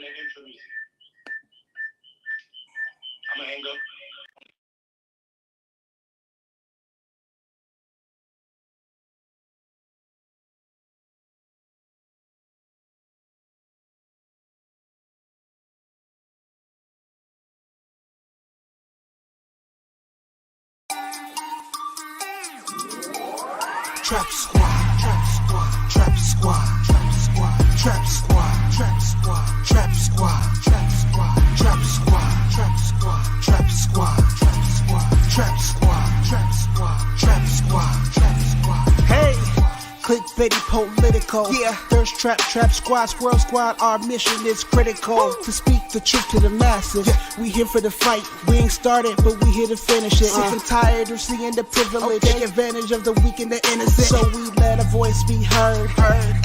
the intro music. I'm gonna hang up. Trap squad, trap squad, trap squad, trap squad, trap squad, trap squad, trap squad, trap squad, trap squad, trap squad, trap squad, trap squad, trap squad, trap squad, trap squad, trap squad. Hey, clickbaity political. Yeah, thirst trap, trap squad, squirrel squad. Our mission is critical to speak the truth to the masses. We here for the fight. We ain't started, but we here to finish it. Sick and tired of seeing the privilege. Take advantage of the weak and the innocent. So we let a voice be heard.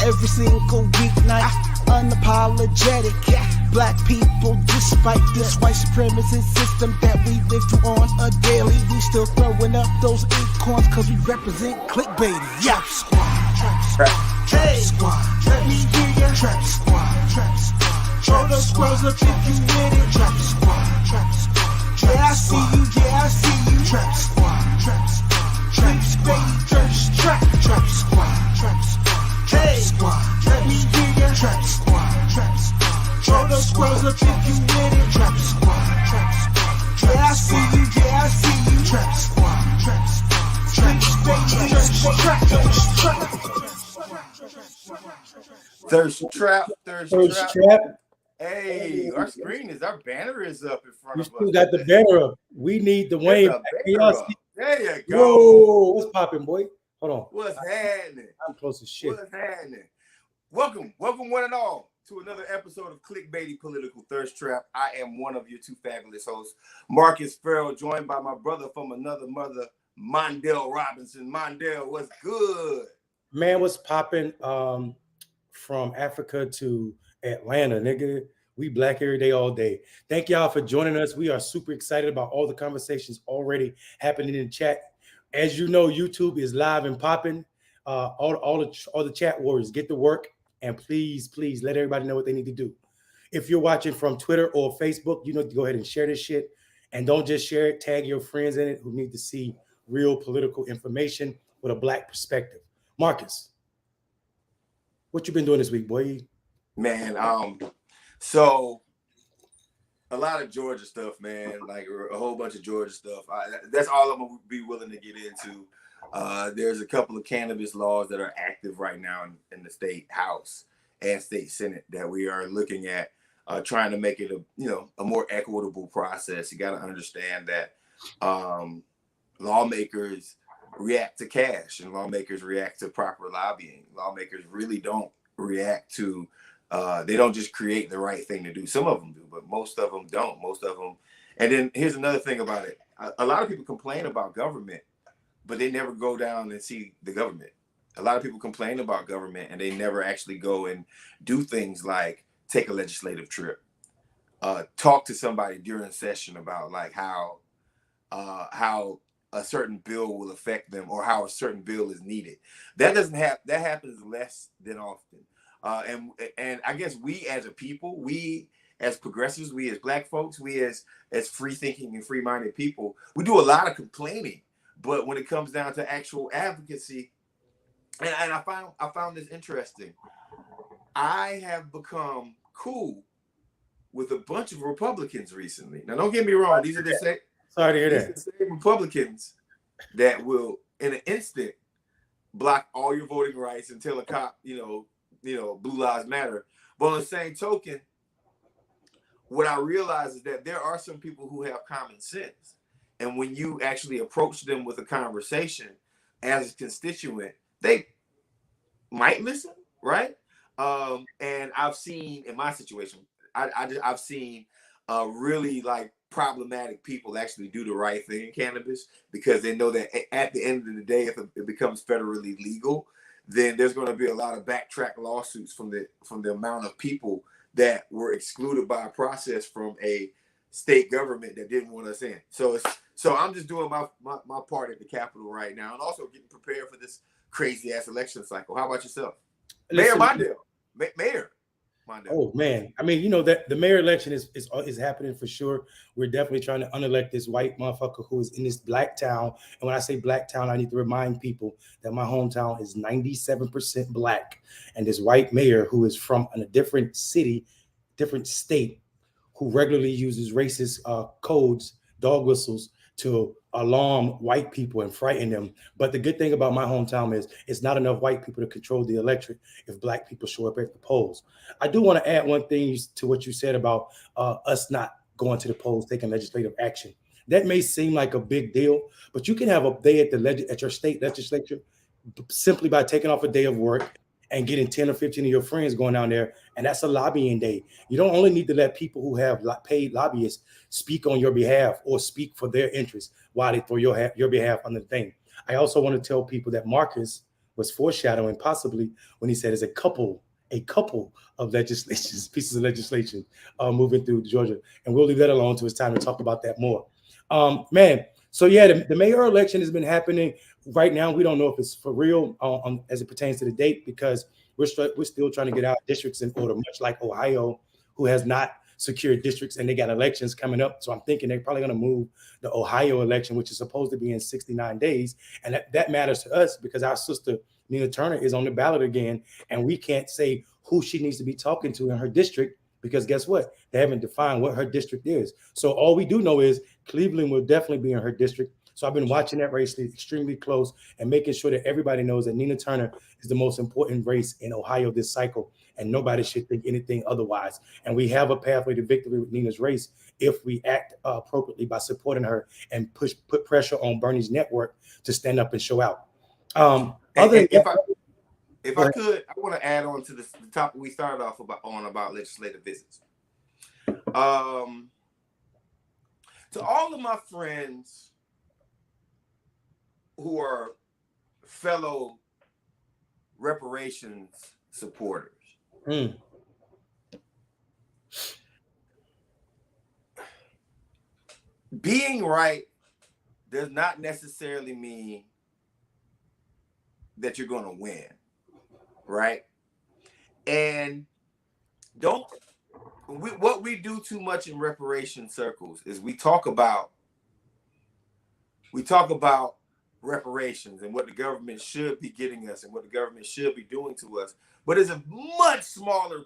Every single weeknight, unapologetic. Black people, despite this white supremacist system that we live through on a daily, we still throwing up those acorns cause we represent clickbaity. Trap squad, trap squad, trap squad. Let me hear ya. Trap squad, trap squad. Throw those squirrels up if you with it. Trap squad, trap squad. Yeah, I see you, yeah, I see you. Trap squad, trap squad. Trap squad, trap squad, trap squad. Hey, squad, let me hear ya. Trap squad, trap squad. Throw those squirrels up if you with it. Trap squad, trap squad. Yeah, I see you, yeah, I see you. Trap squad, trap squad. Thirst trap. Hey, our screen is, our banner is up in front You of us. still got the banner up. We need the There's Wayne. a banner up. There you go. Whoa, what's popping, boy? Hold on. What's happening? I'm close as shit. What's happening? Welcome one and all to another episode of Clickbaity Political Thirst Trap. I am one of your two fabulous hosts, Marcus Farrell, joined by my brother from another mother, Mondell Robinson. Mondell, what's good? Man, what's popping from Africa to Atlanta, nigga? We black every day, all day. Thank y'all for joining us. We are super excited about all the conversations already happening in the chat. As you know, YouTube is live and popping. All the chat warriors, get to work, and please let everybody know what they need to do. If you're watching from Twitter or Facebook, you know to go ahead and share this shit, and don't just share it. Tag your friends in it who need to see real political information with a black perspective. Marcus, what you been doing this week, boy? Man, so a lot of Georgia stuff, man. Like a whole bunch of Georgia stuff. That's all I'm gonna be willing to get into. There's a couple of cannabis laws that are active right now in the state house and state senate that we are looking at, trying to make it a more equitable process. You got to understand that lawmakers react to cash and lawmakers react to proper lobbying. Lawmakers really don't react to. They don't just create the right thing to do. Some of them do, but most of them don't. Most of them. And then here's another thing about it. A lot of people complain about government, but they never go down and see the government. A lot of people complain about government and they never actually go and do things like take a legislative trip, talk to somebody during session about like how a certain bill will affect them or how a certain bill is needed. That happens less than often. And I guess we as a people, we as progressives, we as black folks, we as free thinking and free minded people, we do a lot of complaining. But when it comes down to actual advocacy, and I found this interesting. I have become cool with a bunch of Republicans recently. Now, don't get me wrong; these are the same. Sorry to hear that. The same Republicans that will, in an instant, block all your voting rights and tell a cop, Blue Lives Matter. But on the same token, what I realize is that there are some people who have common sense. And when you actually approach them with a conversation as a constituent, they might listen, right? And I've seen in my situation, I've seen really like problematic people actually do the right thing in cannabis because they know that at the end of the day, if it becomes federally legal, then there's going to be a lot of backtrack lawsuits from the amount of people that were excluded by a process from a state government that didn't want us in. So I'm just doing my part at the Capitol right now and also getting prepared for this crazy ass election cycle. How about yourself? Mayor Mondell. Mayor. Mondo? Oh man, I mean, you know that the mayor election is happening for sure. We're definitely trying to unelect this white motherfucker who is in this black town. And when I say black town, I need to remind people that my hometown is 97% black, and this white mayor who is from a different city, different state, who regularly uses racist codes, dog whistles, to alarm white people and frighten them. But the good thing about my hometown is it's not enough white people to control the electorate if black people show up at the polls. I do want to add one thing to what you said about us not going to the polls, taking legislative action. That may seem like a big deal, but you can have a day at your state legislature simply by taking off a day of work and getting 10 or 15 of your friends going down there. And that's a lobbying day. You don't only need to let people who have paid lobbyists speak on your behalf or speak for their interests while they throw your behalf on the thing. I also want to tell people that Marcus was foreshadowing possibly when he said it's a couple of legislations, pieces of legislation moving through Georgia. And we'll leave that alone until it's time to talk about that more. Man, so yeah, the mayor election has been happening. Right now, we don't know if it's for real as it pertains to the date because we're still trying to get our districts in order, much like Ohio, who has not secured districts and they got elections coming up. So I'm thinking they're probably going to move the Ohio election, which is supposed to be in 69 days. And that matters to us because our sister Nina Turner is on the ballot again, and we can't say who she needs to be talking to in her district because guess what? They haven't defined what her district is. So all we do know is Cleveland will definitely be in her district. So I've been watching that race extremely close and making sure that everybody knows that Nina Turner is the most important race in Ohio this cycle, and nobody should think anything otherwise. And we have a pathway to victory with Nina's race if we act appropriately by supporting her and put pressure on Bernie's network to stand up and show out. If I could, I want to add on to the topic we started off about legislative visits. To all of my friends who are fellow reparations supporters, being right does not necessarily mean that you're going to win, right? And what we do too much in reparation circles is we talk about reparations and what the government should be getting us and what the government should be doing to us, but there's a much smaller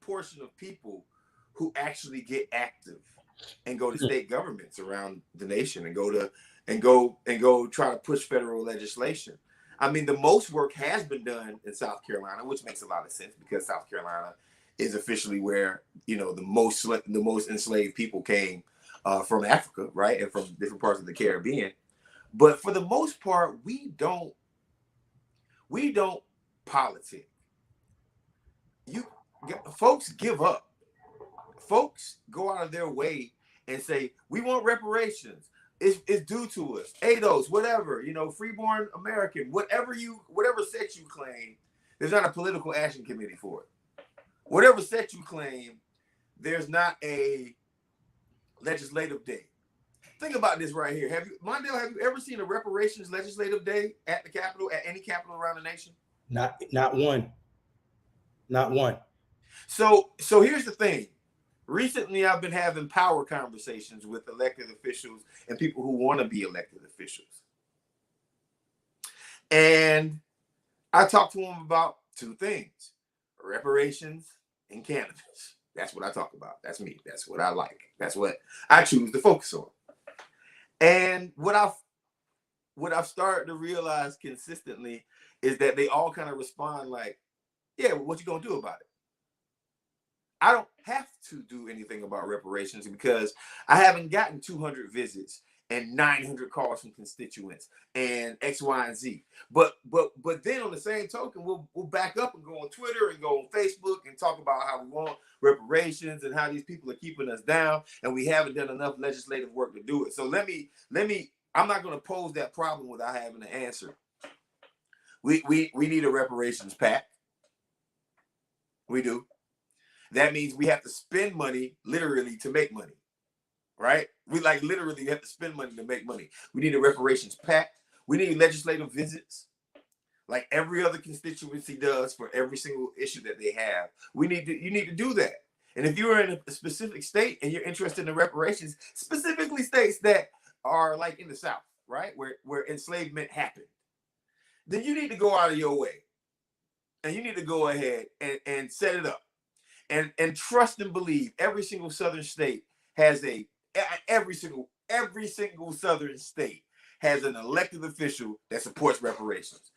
portion of people who actually get active and go to state governments around the nation and go try to push federal legislation. I mean, the most work has been done in South Carolina, which makes a lot of sense because South Carolina is officially where, you know, the most enslaved people came from Africa, right, and from different parts of the Caribbean. But for the most part, we don't politic. Folks give up. Folks go out of their way and say, we want reparations. It's due to us. ADOS, whatever, you know, freeborn American, whatever set you claim, there's not a political action committee for it. Whatever set you claim, there's not a legislative day. Think about this right here. Have you ever seen a reparations legislative day at the Capitol, at any Capitol around the nation? Not one. Not one. So here's the thing. Recently, I've been having power conversations with elected officials and people who want to be elected officials. And I talked to them about two things: reparations and cannabis. That's what I talk about. That's me. That's what I like. That's what I choose to focus on. And what I've started to realize consistently is that they all kind of respond like, yeah, well, what you gonna do about it? I don't have to do anything about reparations because I haven't gotten 200 visits and 900 calls from constituents and X, Y, and Z. But then on the same token, we'll back up and go on Twitter and go on Facebook and talk about how we want reparations and how these people are keeping us down and we haven't done enough legislative work to do it. So let me. I'm not going to pose that problem without having an answer. We need a reparations pact. We do. That means we have to spend money literally to make money, right? We literally have to spend money to make money. We need a reparations pact. We need legislative visits. like every other constituency does for every single issue that they have. You need to do that. And if you're in a specific state and you're interested in reparations, specifically states that are like in the South, right, where enslavement happened, then you need to go out of your way, and you need to go ahead and set it up, and trust and believe every single Southern state has every single Southern state has an elected official that supports reparations.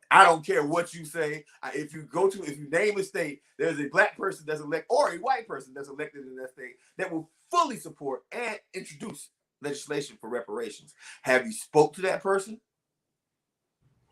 I don't care what you say. If you name a state, there's a black person that's elected or a white person that's elected in that state that will fully support and introduce legislation for reparations. Have you spoke to that person?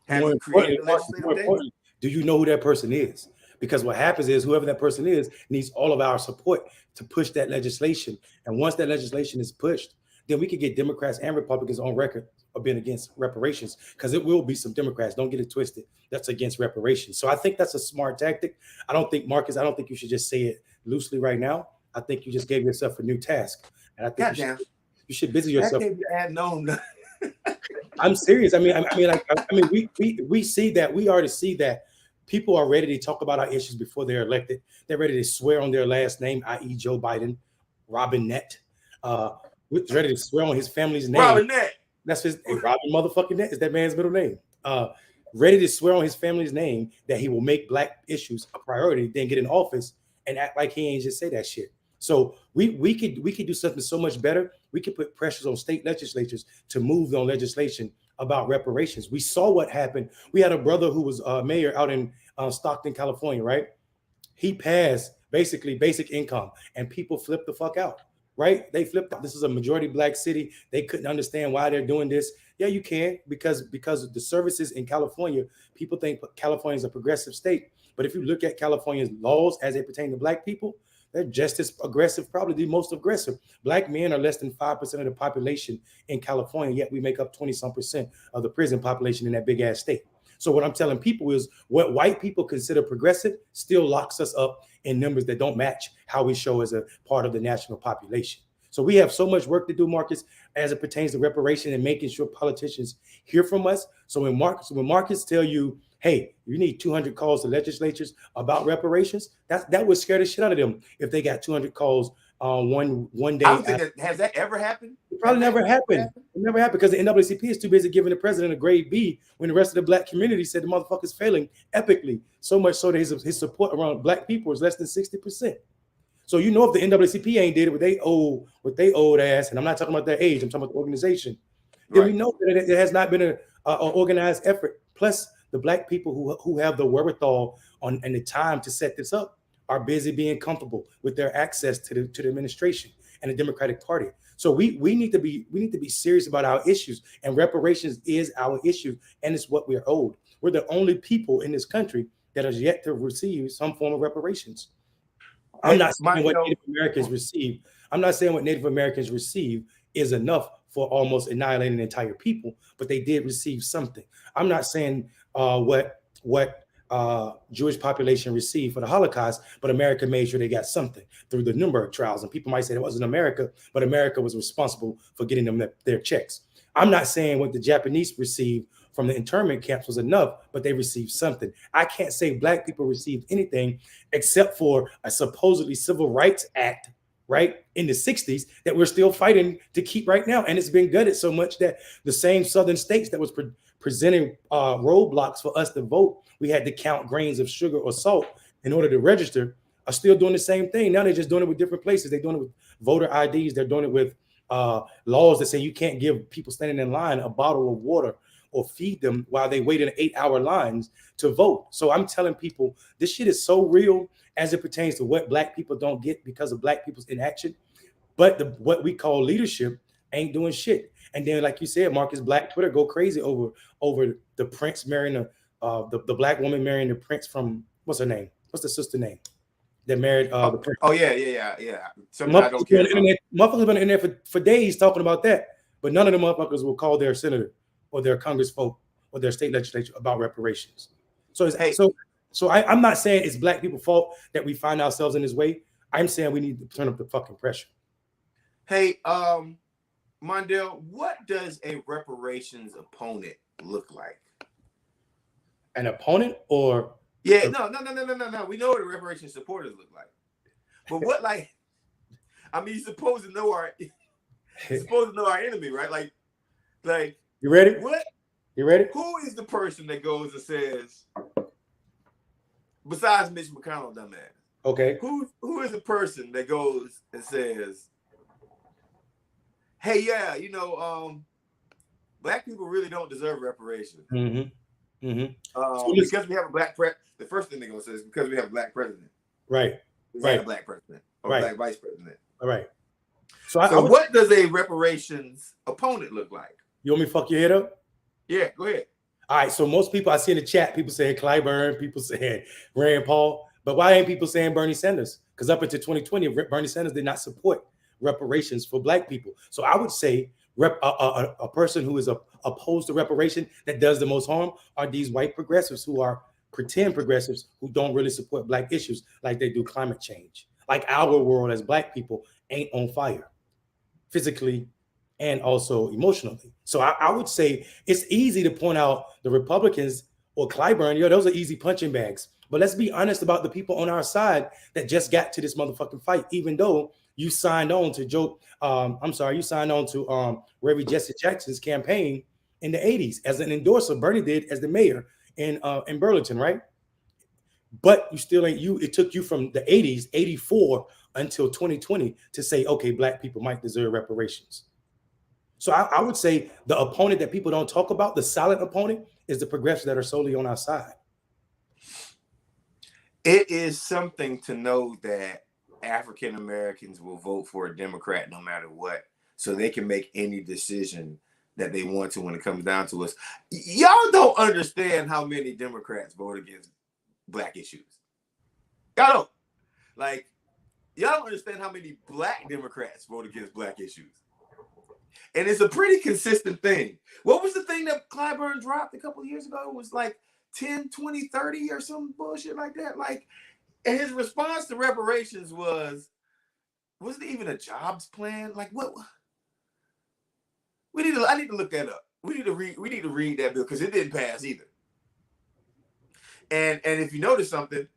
Have you created a legislative day? Do you know who that person is? Because what happens is whoever that person is needs all of our support to push that legislation. And once that legislation is pushed, then we can get Democrats and Republicans on record of being against reparations, because it will be some Democrats, don't get it twisted, that's against reparations. So I think that's a smart tactic. I don't think, Marcus, I don't think you should just say it loosely right now. I think you just gave yourself a new task. And I think you should busy yourself. I'm serious. We see that. We already see that people are ready to talk about our issues before they're elected. They're ready to swear on their last name, i.e. Joe Biden, Robinette. Ready to swear on his family's name. Robinette. That's his Robin motherfucking Net is that man's middle name. Ready to swear on his family's name that he will make black issues a priority, then get in office and act like he ain't just say that shit. So we could do something so much better. We could put pressures on state legislatures to move on legislation about reparations. We saw what happened. We had a brother who was mayor out in Stockton, California, right? He passed basically basic income, and people flipped the fuck out. Right? They flipped out. This is a majority black city. They couldn't understand why they're doing this. Yeah, you can, because of the services in California, people think California is a progressive state. But if you look at California's laws as they pertain to black people, they're just as aggressive, probably the most aggressive. Black men are less than 5% of the population in California, yet we make up 20-some% of the prison population in that big ass state. So what I'm telling people is what white people consider progressive still locks us up in numbers that don't match how we show as a part of the national population. So we have so much work to do, Marcus, as it pertains to reparation and making sure politicians hear from us. So when Marcus tell you, hey, you need 200 calls to legislatures about reparations, that would scare the shit out of them if they got 200 calls one day. I don't think has that ever happened? It probably never happened. It never happened because the NAACP is too busy giving the president a grade B when the rest of the black community said the motherfucker's failing epically. So much so that his support around black people is less than 60%. So you know if the NAACP ain't did it, what they owed ass, and I'm not talking about their age, I'm talking about the organization, then we know that it has not been an organized effort. Plus, the black people who have the wherewithal and the time to set this up are busy being comfortable with their access to the administration and the Democratic Party. So we need to be serious about our issues, and reparations is our issue, and it's what we're owed. We're the only people in this country that has yet to receive some form of reparations. I'm not saying what Native Americans receive. I'm not saying what Native Americans receive is enough for almost annihilating entire people, but they did receive something. I'm not saying what Jewish population received for the Holocaust, but America made sure they got something through the Nuremberg trials. And people might say it wasn't America, but America was responsible for getting them their checks. I'm not saying what the Japanese received from the internment camps was enough, but they received something. I can't say black people received anything except for a supposedly civil rights act, right, in the 60s that we're still fighting to keep right now. And it's been gutted so much that the same southern states that was presenting roadblocks for us to vote, we had to count grains of sugar or salt in order to register, are still doing the same thing. Now they're just doing it with different places. They're doing it with voter IDs. They're doing it with laws that say you can't give people standing in line a bottle of water or feed them while they wait in 8-hour lines to vote. So I'm telling people this shit is so real as it pertains to what black people don't get because of black people's inaction. But what we call leadership ain't doing shit. And then, like you said, Marcus, black Twitter go crazy over the prince marrying the black woman marrying the prince from, what's her name? What's the sister name? That married the prince. Oh yeah. Something I don't care about. Motherfuckers been on the internet for days talking about that, but none of the motherfuckers will call their senator or their congressfolk or their state legislature about reparations. So I'm not saying it's black people's fault that we find ourselves in this way. I'm saying we need to turn up the fucking pressure. Hey, Mondale, what does a reparations opponent look like? An opponent or Yeah, no. We know what the reparations supporters look like. But what, like, I mean, you're supposed to know our enemy, right? Like, you ready? what? You ready? Who is the person that goes and says, besides Mitch McConnell, dumbass? Okay. Who is the person that goes and says, hey, yeah, black people really don't deserve reparations. Mm-hmm. Mm-hmm. Because we have a black president. The first thing they're gonna say is because we have a black president. Right. We Right. had a black president or a black vice president. All right. So what does a reparations opponent look like? You want me to fuck your head up? Yeah, go ahead. All right. So most people I see in the chat, people saying Clyburn, people saying Rand Paul, but why ain't people saying Bernie Sanders? Because up until 2020, Bernie Sanders did not support reparations for black people. So I would say a person who is opposed to reparation that does the most harm are these white progressives who are pretend progressives who don't really support black issues like they do climate change. Like our world as black people ain't on fire physically and also emotionally. So I would say it's easy to point out the Republicans or Clyburn, those are easy punching bags. But let's be honest about the people on our side that just got to this motherfucking fight, even though you signed on to you signed on to Reverend Jesse Jackson's campaign in the 80s as an endorser. Bernie did as the mayor in Burlington, right? But you still ain't it took you from the 80s, 84 until 2020 to say, okay, black people might deserve reparations. So I would say the opponent that people don't talk about, the silent opponent, is the progressives that are solely on our side. It is something to know that African Americans will vote for a Democrat no matter what, so they can make any decision that they want to when it comes down to us. Y'all don't understand how many Democrats vote against black issues. Y'all don't. Like, y'all don't understand how many black Democrats vote against black issues. And it's a pretty consistent thing. What was the thing that Clyburn dropped a couple of years ago? It was like 10, 20, 30 or some bullshit like that. Like, and his response to reparations wasn't it even a jobs plan? Like, what? I need to look that up. We need to read that bill because it didn't pass either. And if you notice something,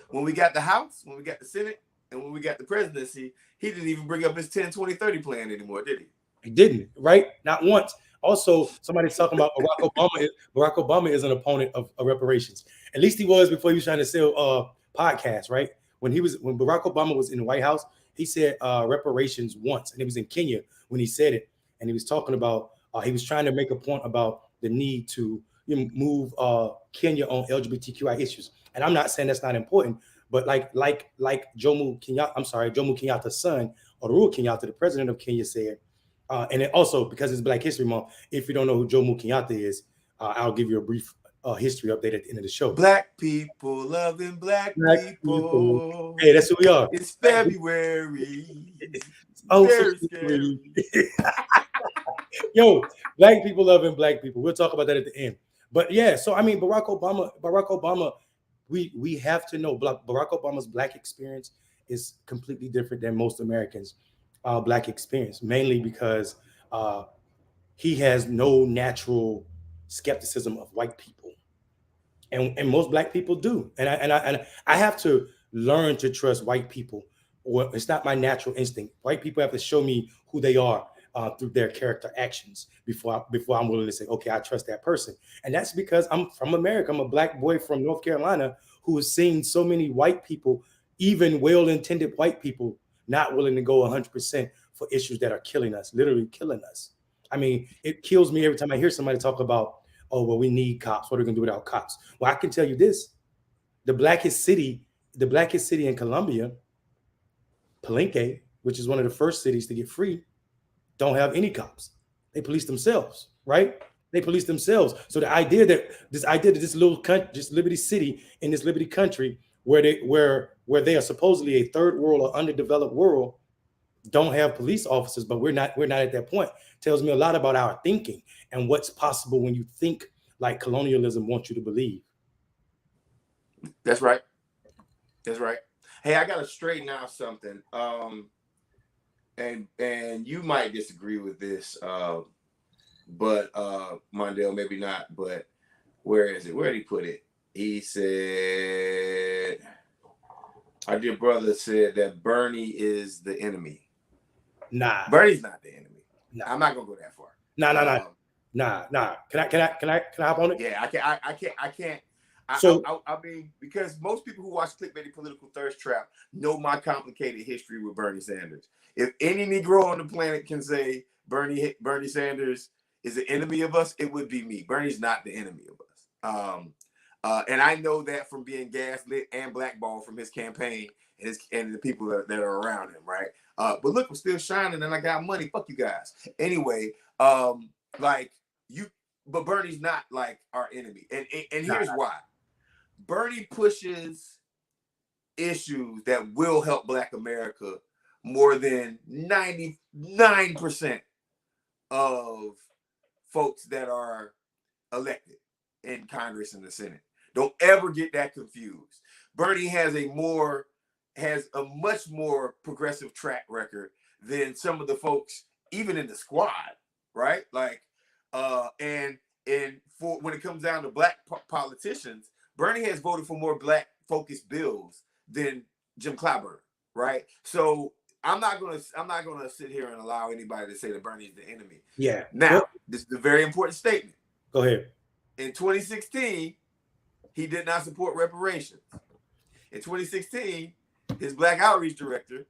when we got the House, when we got the Senate, and when we got the presidency, he didn't even bring up his 10, 20, 30 plan anymore, did he? He didn't, right? Not once. Also, somebody's talking about Barack Obama. Barack Obama is an opponent of reparations. At least he was before he was trying to sell podcasts, right? When Barack Obama was in the White House, he said reparations once, and it was in Kenya when he said it, and he was talking about he was trying to make a point about the need to move Kenya on LGBTQI issues. And I'm not saying that's not important, but like Jomo Kenyatta's son, Uhuru Kenyatta, the president of Kenya, said. And it also, because it's Black History Month, if you don't know who Jomo Kenyatta is, I'll give you a brief history update at the end of the show. Black people loving black people. Hey, that's who we are. It's February. Oh, very scary. Yo, black people loving black people. We'll talk about that at the end. But yeah, so I mean, Barack Obama, we have to know Barack Obama's black experience is completely different than most Americans' black experience, mainly because he has no natural skepticism of white people, and most black people do. And I have to learn to trust white people, or it's not my natural instinct. White people have to show me who they are through their character actions before I'm willing to say, okay, I trust that person. And that's because I'm from America. I'm a black boy from North Carolina who has seen so many white people, even well-intended white people, not willing to go 100% for issues that are killing us, literally killing us. I mean, it kills me every time I hear somebody talk about, oh, well, we need cops. What are we going to do without cops? Well, I can tell you this. The blackest city in Colombia, Palenque, which is one of the first cities to get free, don't have any cops. They police themselves, right? They police themselves. So the idea that this little country, this Liberty City in this Liberty country, where they are supposedly a third world or underdeveloped world, don't have police officers, but we're not at that point, tells me a lot about our thinking and what's possible when you think like colonialism wants you to believe. That's right. That's right. Hey, I gotta straighten out something. And you might disagree with this, but Mondale, maybe not. But Where is it? Where did he put it? He said, our dear brother said that Bernie is the enemy. Nah, Bernie's not the enemy. Nah. I'm not gonna go that far. Nah. Can I hop on it? Yeah, I can't. I mean, because most people who watch Clickbaity Political Thirsttrap know my complicated history with Bernie Sanders. If any Negro on the planet can say Bernie Sanders is the enemy of us, it would be me. Bernie's not the enemy of us. And I know that from being gaslit and blackballed from his campaign and the people that are around him, right? But look, we're still shining and I got money. Fuck you guys. Anyway, but Bernie's not like our enemy. And here's why. Bernie pushes issues that will help Black America more than 99% of folks that are elected in Congress and the Senate. Don't ever get that confused. Bernie has a much more progressive track record than some of the folks, even in the squad, right? Like, and for when it comes down to Black politicians, Bernie has voted for more Black focused bills than Jim Clyburn, right? So I'm not gonna sit here and allow anybody to say that Bernie is the enemy. Yeah. Now, this is a very important statement. Go ahead. In 2016, he did not support reparations. In 2016, his Black outreach director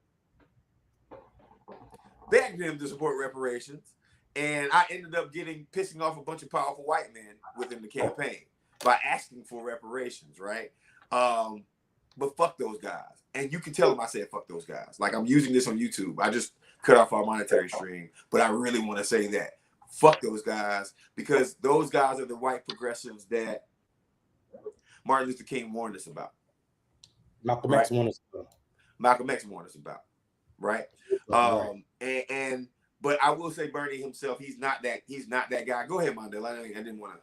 begged him to support reparations, and I ended up pissing off a bunch of powerful white men within the campaign by asking for reparations, right? But fuck those guys. And you can tell them I said fuck those guys. Like, I'm using this on YouTube. I just cut off our monetary stream, but I really want to say that. Fuck those guys, because those guys are the white progressives that Martin Luther King warned us about. Malcolm X warned us about. Malcolm X warned us about, right? But I will say Bernie himself, he's not that guy. Go ahead, Mondale. I didn't want to.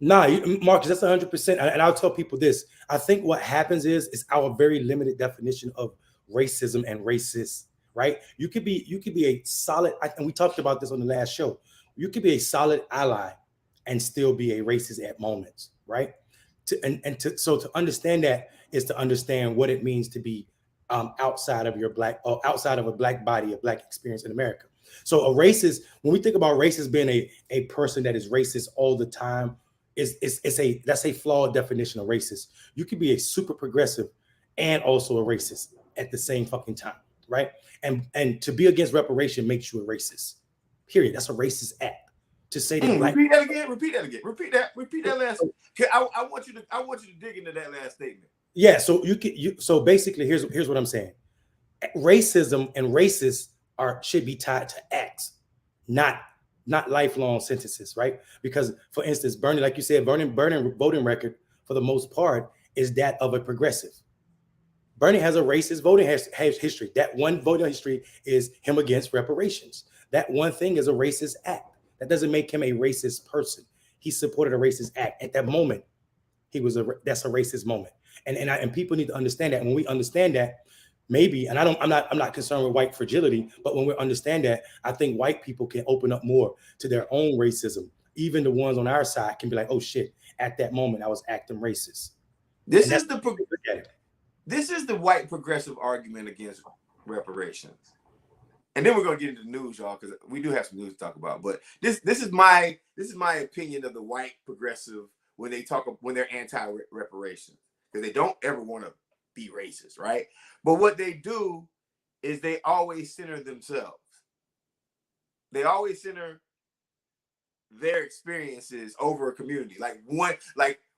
Nah, Marcus, that's 100%. And I'll tell people this. I think what happens is our very limited definition of racism and racist, right? You could be a solid, and we talked about this on the last show. You could be a solid ally and still be a racist at moments, right? So to understand that is to understand what it means to be outside of your Black, or outside of a Black body, a Black experience in America. So a racist, when we think about racist being a person that is racist all the time, that's a flawed definition of racist. You could be a super progressive and also a racist at the same fucking time, right? And to be against reparation makes you a racist. Period. That's a racist act. To say that repeat that again. Repeat that last. I want you to dig into that last statement. Yeah. So so basically, here's what I'm saying. Racism and racists should be tied to acts, not lifelong sentences, right? Because, for instance, Bernie, like you said, Bernie voting record for the most part is that of a progressive. Bernie has a racist voting history. That one voting history is him against reparations. That one thing is a racist act. That doesn't make him a racist person. He supported a racist act at that moment. That's a racist moment, and people need to understand that. When we understand that, maybe, and I'm not concerned with white fragility, but when we understand that, I think white people can open up more to their own racism. Even the ones on our side can be like, oh shit, at that moment I was acting racist. This is the white progressive argument against reparations. And then we're gonna get into the news, y'all, because we do have some news to talk about. But this is my opinion of the white progressive when they're anti-reparations, because they don't ever want to be racist, right? But what they do is they always center themselves. They always center their experiences over a community. Like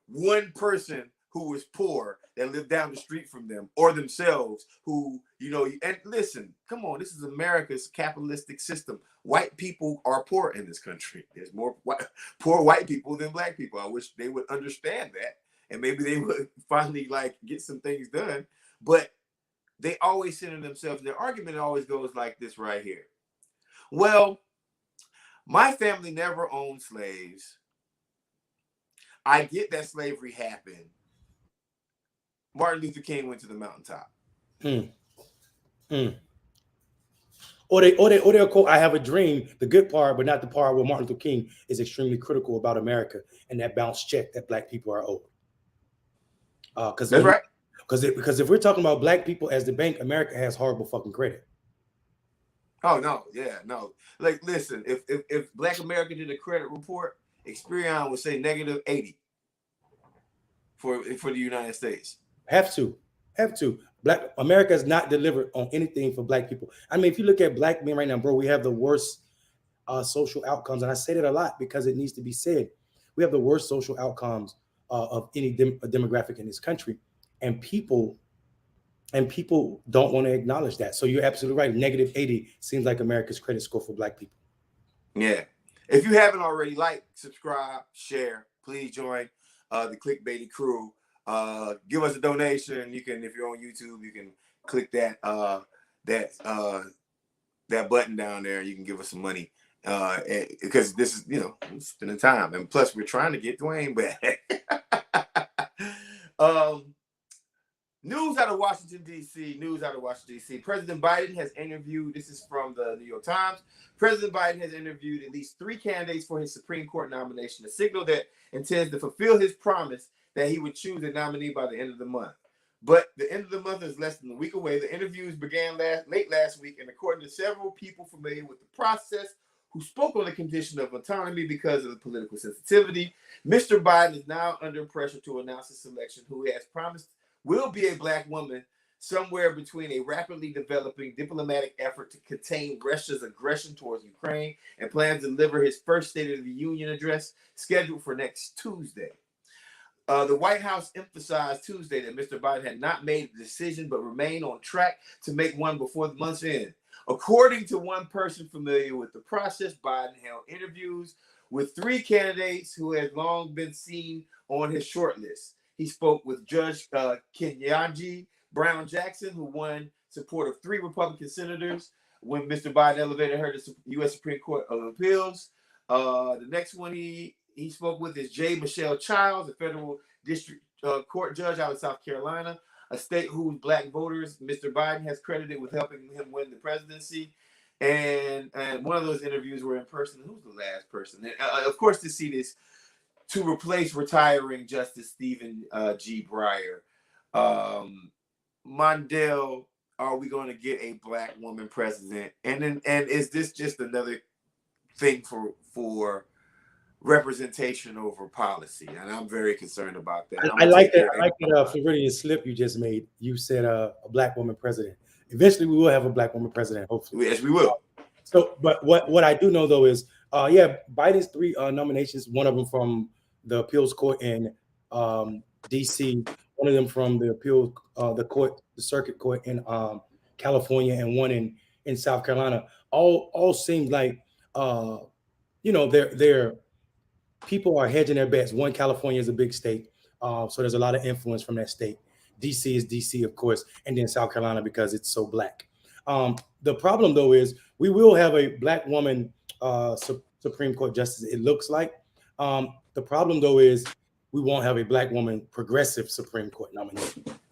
one person who was poor that lived down the street from them, or themselves who, and listen, come on, this is America's capitalistic system. White people are poor in this country. There's more poor white people than Black people. I wish they would understand that, and maybe they would finally get some things done. But they always center themselves. Their argument always goes like this right here. Well, my family never owned slaves. I get that slavery happened. Martin Luther King went to the mountaintop. Or they'll quote, "I have a dream," the good part, but not the part where Martin Luther King is extremely critical about America and that bounce check that Black people are owed. Because That's right. because if we're talking about Black people as the bank, America has horrible fucking credit. Oh no, yeah, no. Like, listen, if Black America did a credit report, Experian would say -80 for the United States. Have to. Black America has not delivered on anything for Black people. I mean, if you look at Black men right now, bro, we have the worst social outcomes, and I say that a lot because it needs to be said. We have the worst social outcomes of any demographic in this country, and people don't want to acknowledge that. So you're absolutely right. -80 seems like America's credit score for Black people. Yeah. If you haven't already, like, subscribe, share, please join the Clickbaity crew. Give us a donation. You can, if you're on YouTube, you can click that button down there. You can give us some money because this is, spending time, and plus we're trying to get Dwayne back. News out of Washington, D.C. President Biden has interviewed, this is from the New York Times, President Biden has interviewed at least 3 candidates for his Supreme Court nomination, a signal that intends to fulfill his promise that he would choose a nominee by the end of the month. But the end of the month is less than a week away. The interviews began late last week, and according to several people familiar with the process who spoke on the condition of autonomy because of the political sensitivity, Mr. Biden is now under pressure to announce a selection who he has promised will be a Black woman somewhere between a rapidly developing diplomatic effort to contain Russia's aggression towards Ukraine and plans to deliver his first State of the Union address scheduled for next Tuesday. The White House emphasized Tuesday that Mr. Biden had not made a decision but remained on track to make one before the month's end. According to one person familiar with the process, Biden held interviews with 3 candidates who had long been seen on his short list. He spoke with Judge Ketanji Brown Jackson, who won support of 3 Republican senators when Mr. Biden elevated her to U.S. Supreme Court of Appeals. The next one he spoke with is J. Michelle Childs, a federal district court judge out of South Carolina, a state whose Black voters Mr. Biden has credited with helping him win the presidency. And one of those interviews were in person. Who's the last person? And, of course, the seat is to replace retiring Justice Stephen G. Breyer. Mondale, are we going to get a Black woman president? And is this just another thing for representation over policy? And I'm very concerned about that. I like that. I like that Floridian slip you just made. You said a Black woman president. Eventually, we will have a Black woman president. Hopefully, yes, we will. So, but what I do know though is, Biden's 3 nominations. One of them from the appeals court in D.C., one of them from the the circuit court in California, and one in South Carolina. All seem like they're people are hedging their bets. One, California is a big state, so there's a lot of influence from that state. DC is DC, of course, and then South Carolina because it's so Black. The problem, though, is we will have a Black woman Supreme Court justice, it looks like. The problem, though, is we won't have a Black woman progressive Supreme Court nominee.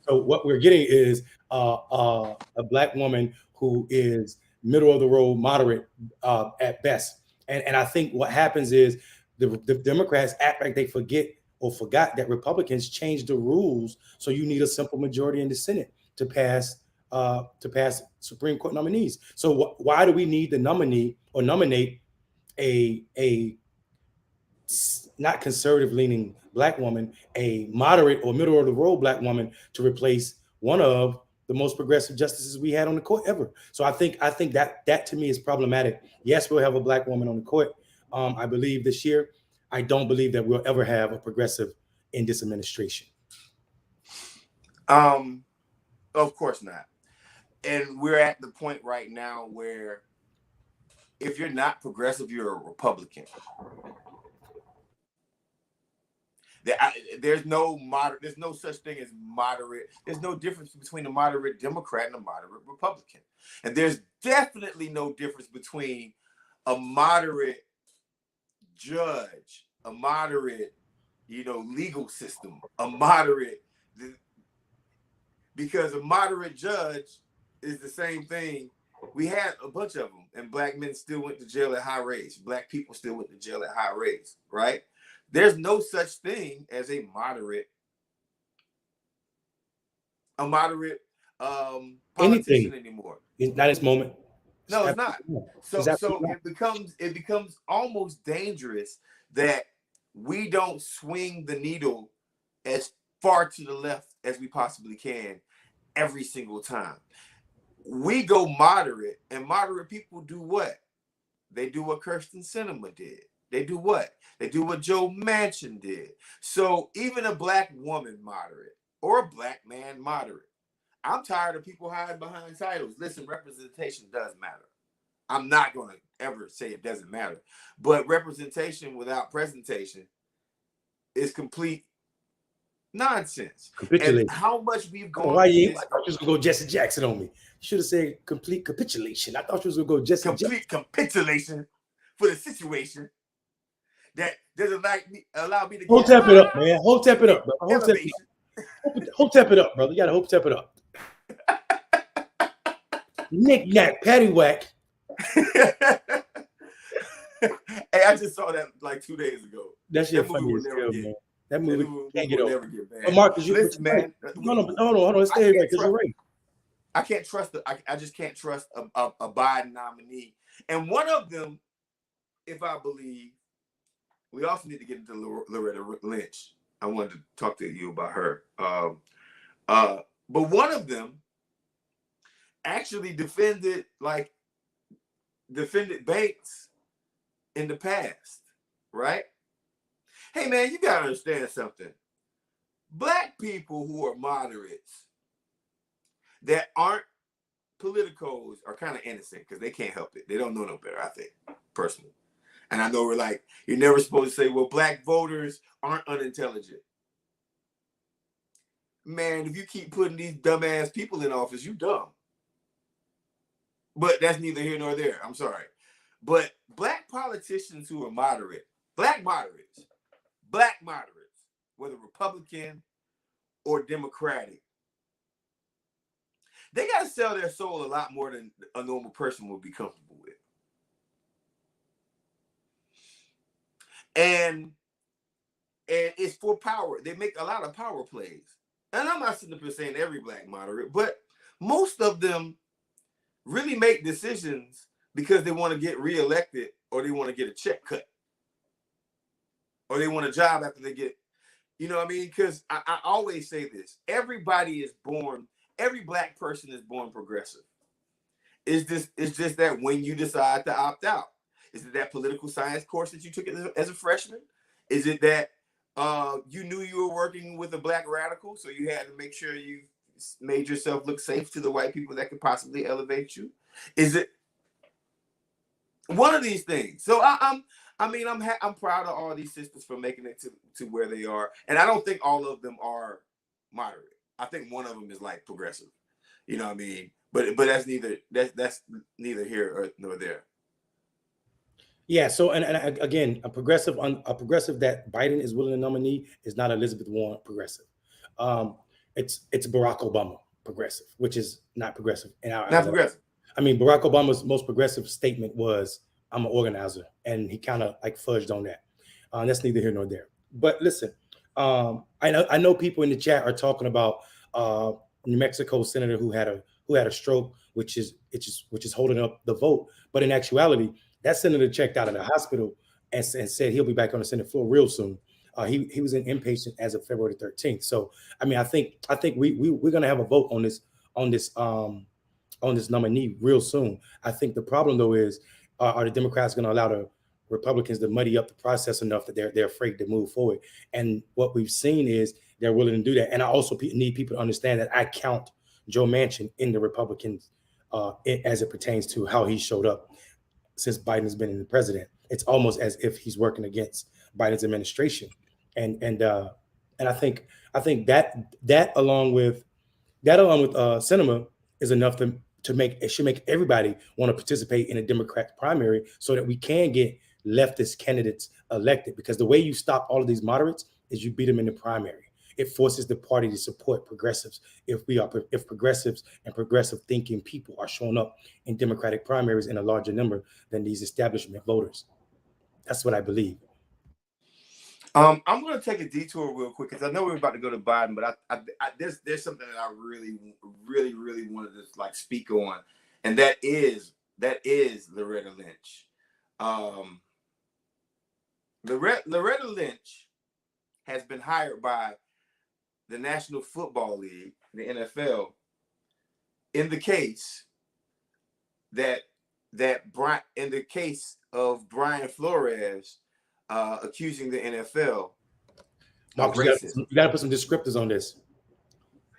So what we're getting is a Black woman who is middle of the road, moderate at best. And I think what happens is the Democrats act like they forgot that Republicans changed the rules. So you need a simple majority in the Senate to pass Supreme Court nominees. So why do we need to nominate a not conservative leaning Black woman, a moderate or middle of the road Black woman to replace one of the most progressive justices we had on the court ever? So I think that to me is problematic. Yes, we'll have a Black woman on the court, I believe, this year. I don't believe that we'll ever have a progressive in this administration. Of course not. And we're at the point right now where if you're not progressive, you're a Republican. There's no such thing as moderate. There's no difference between a moderate Democrat and a moderate Republican. And there's definitely no difference between a moderate judge, a moderate, legal system, because a moderate judge is the same thing we had a bunch of them, and black men still went to jail at high rates. Black people still went to jail at high rates, right? There's no such thing as a moderate politician anymore. It's not its moment. No, it's not. So it becomes almost dangerous that we don't swing the needle as far to the left as we possibly can every single time. We go moderate, and moderate people do what? They do what Kirsten Sinema did. They do what? They do what Joe Manchin did. So even a black woman moderate or a black man moderate. I'm tired of people hiding behind titles. Listen, representation does matter. I'm not going to ever say it doesn't matter. But representation without presentation is complete nonsense. And how much we've gone. Why you? I thought you was gonna go Jesse Jackson on me. You should have said complete capitulation. I thought you was gonna go Jesse Jackson. Complete capitulation for the situation that doesn't allow me to. Hotep it up, man. Hotep it up, bro. Hotep it up, brother. You gotta hotep it up. Knick-knack, paddywhack. Hey, I just saw that like 2 days ago. That shit funny as hell, man. That movie can't get over. But Marcus, listen, man. Hold on. Let's stay right because you're right. I can't trust I just can't trust a Biden nominee. And one of them, if I believe, we also need to get into Loretta Lynch. I wanted to talk to you about her. But one of them actually defended banks in the past, right? Hey, man, you got to understand something. Black people who are moderates that aren't politicos are kind of innocent because they can't help it. They don't know no better, I think, personally. And I know we're like, you're never supposed to say, well, black voters aren't unintelligent. Man, if you keep putting these dumbass people in office, you dumb. But that's neither here nor there. I'm sorry. But black politicians who are moderate, black moderates, whether Republican or Democratic, they got to sell their soul a lot more than a normal person will be comfortable with. And it's for power. They make a lot of power plays. And I'm not sitting up here saying every black moderate, but most of them really make decisions because they want to get reelected or they want to get a check cut. Or they want a job after they get, you know what I mean? Because I always say this. Every black person is born progressive. It's just that when you decide to opt out. Is it that political science course that you took as a freshman? Is it that you knew you were working with a black radical, so you had to make sure you made yourself look safe to the white people that could possibly elevate you? Is it one of these things? So I'm proud of all these sisters for making it to where they are, and I don't think all of them are moderate. I think one of them is like progressive. You know what I mean? But that's neither here nor there. Yeah. So and again, a progressive that Biden is willing to nominee is not Elizabeth Warren progressive. It's Barack Obama progressive, which is not progressive. Not progressive. I mean, Barack Obama's most progressive statement was, "I'm an organizer," and he kind of like fudged on that. That's neither here nor there. But listen, I know people in the chat are talking about New Mexico senator who had a stroke, which is holding up the vote. But in actuality, that senator checked out of the hospital and said he'll be back on the Senate floor real soon. He was an inpatient as of February 13th. So I mean, I think we're gonna have a vote on this nominee real soon. I think the problem though is, are the Democrats going to allow the Republicans to muddy up the process enough that they're afraid to move forward? And what we've seen is they're willing to do that. And I also need people to understand that I count Joe Manchin in the Republicans as it pertains to how he showed up since Biden has been in the president. It's almost as if he's working against Biden's administration. And I think that along with Sinema is enough it should make everybody want to participate in a Democrat primary so that we can get leftist candidates elected. Because the way you stop all of these moderates is you beat them in the primary. it forces the party to support progressives. If progressives and progressive thinking people are showing up in Democratic primaries in a larger number than these establishment voters. That's what I believe. I'm going to take a detour real quick because I know we're about to go to Biden, but there's something that I really wanted to like speak on, and that is Loretta Lynch. Loretta Lynch has been hired by the National Football League, the NFL, in the case of Brian Flores accusing the NFL of Marcus, racism. you got to put some descriptors on this.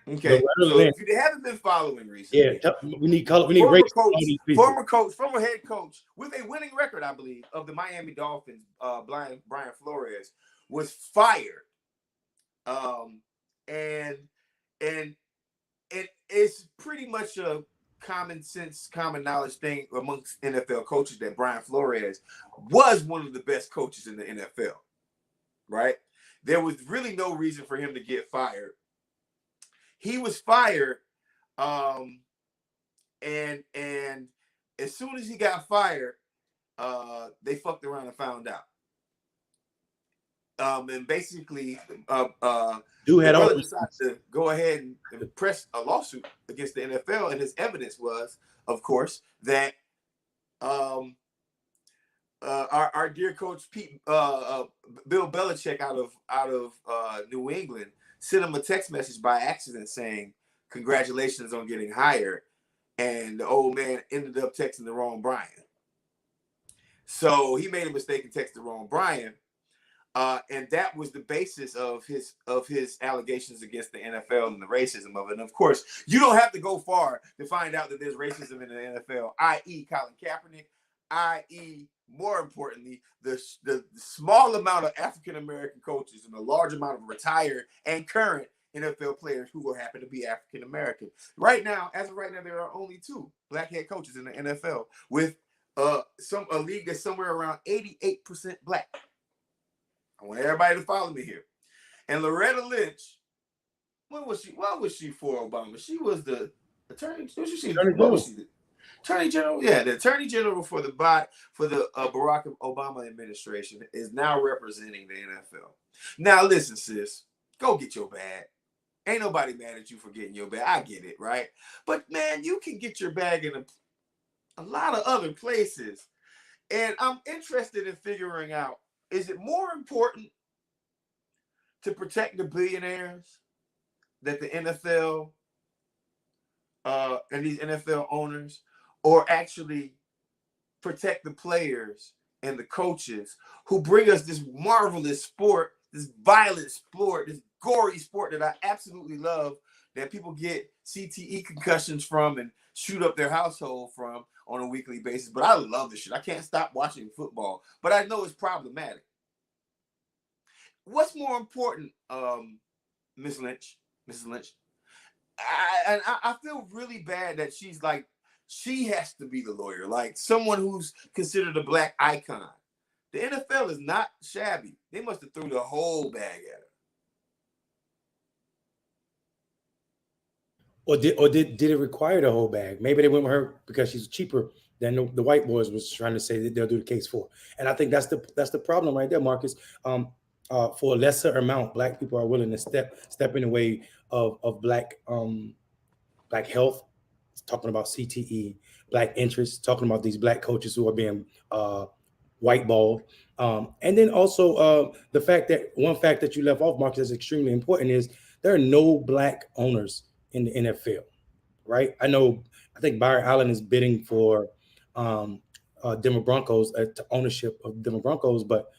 Okay, so Lynch, if you haven't been following recently, we need color. We need former head coach with a winning record, I believe, of the Miami Dolphins, Brian Flores, was fired. And it's pretty much a common sense, common knowledge thing amongst NFL coaches that Brian Flores was one of the best coaches in the NFL, right? There was really no reason for him to get fired. He was fired, and as soon as he got fired, they fucked around and found out. And basically, Dude had brother decided to go ahead and press a lawsuit against the NFL, and his evidence was, of course, that our dear coach Bill Belichick out of New England sent him a text message by accident saying, "Congratulations on getting hired," and the old man ended up texting the wrong Brian. So he made a mistake and texted the wrong Brian. And that was the basis of his allegations against the NFL and the racism of it. And of course, you don't have to go far to find out that there's racism in the NFL, i.e. Colin Kaepernick, i.e. more importantly, the small amount of African-American coaches and the large amount of retired and current NFL players who will happen to be African-American. Right now, as of right now, there are only 2 black head coaches in the NFL with a league that's somewhere around 88% black. I want everybody to follow me here. And Loretta Lynch, what was she for Obama? She was the attorney. What was she? The attorney general? Yeah, the attorney general for the Barack Obama administration is now representing the NFL. Now listen, sis, go get your bag. Ain't nobody mad at you for getting your bag. I get it, right? But man, you can get your bag in a lot of other places. And I'm interested in figuring out, is it more important to protect the billionaires that the NFL and these NFL owners, or actually protect the players and the coaches who bring us this marvelous sport, this violent sport, this gory sport that I absolutely love, that people get CTE concussions from and shoot up their household from on a weekly basis. But I love this shit. I can't stop watching football, but I know it's problematic. What's more important, Mrs. Lynch? I feel really bad that she's like, she has to be the lawyer, like someone who's considered a black icon. The NFL is not shabby. They must have threw the whole bag at her. Or did it require the whole bag? Maybe they went with her because she's cheaper than the white boys was trying to say that they'll do the case for. And I think that's the problem right there, Marcus. For a lesser amount, black people are willing to step in the way of black health, talking about CTE, black interests, talking about these black coaches who are being whiteballed. And then also the fact that you left off, Marcus, is extremely important, is there are no black owners in the NFL, right? I think Byron Allen is bidding for Denver Broncos to ownership of Denver Broncos, but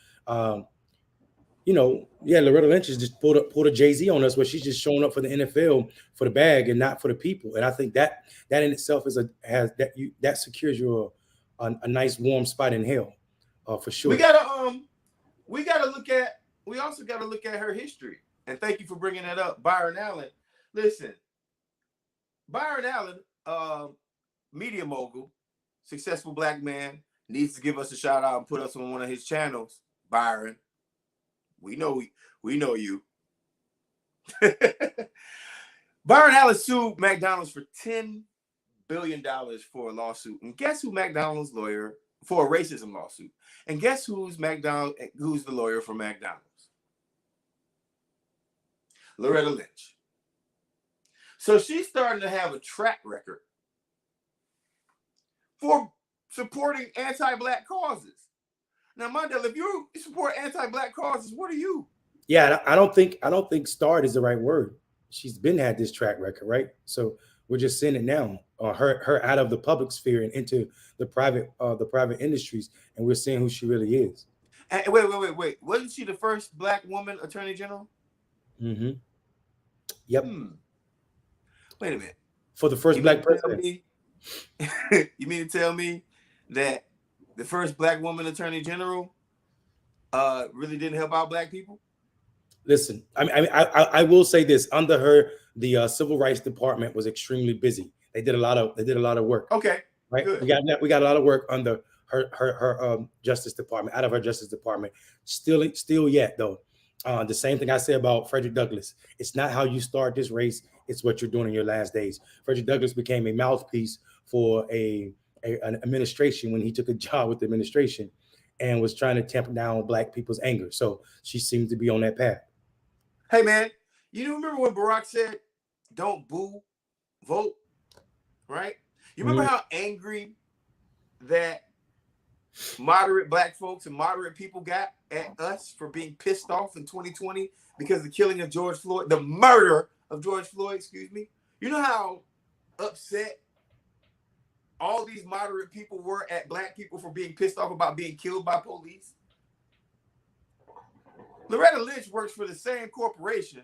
Loretta Lynch has just pulled a Jay-Z on us, where she's just showing up for the NFL for the bag and not for the people. And I think that in itself that secures you a nice warm spot in hell, for sure. We also gotta look at her history. And thank you for bringing that up, Byron Allen. Listen, Byron Allen, media mogul, successful black man, needs to give us a shout out and put us on one of his channels. Byron, we know you. Byron Allen sued McDonald's for $10 billion for a lawsuit. And guess who McDonald's lawyer for a racism lawsuit? And guess who's the lawyer for McDonald's? Loretta Lynch. So she's starting to have a track record for supporting anti-black causes. Now, Mondale, if you support anti-black causes, what are you? Yeah, I don't think starred is the right word. She's had this track record, right? So we're just seeing it now, her out of the public sphere and into the private industries, and we're seeing who she really is. And wait! Wasn't she the first black woman attorney general? Mm-hmm. Yep. Wait a minute. For the first black president. You mean to tell me that the first black woman attorney general really didn't help out black people? Listen, I will say this: under her, the civil rights department was extremely busy. They did a lot of work. Okay, right. Good. We got a lot of work under her Justice Department, out of her Justice Department. Still yet though, the same thing I say about Frederick Douglass. It's not how you start this race; it's what you're doing in your last days. Frederick Douglass became a mouthpiece for an administration when he took a job with the administration, and was trying to tamp down black people's anger. So she seems to be on that path. Hey man, you remember when Barack said, "Don't boo, vote," right? You remember how angry that moderate black folks and moderate people got at us for being pissed off in 2020 because of the killing of George Floyd, the murder of George Floyd, excuse me. You know how upset all these moderate people were at black people for being pissed off about being killed by police? Loretta Lynch works for the same corporation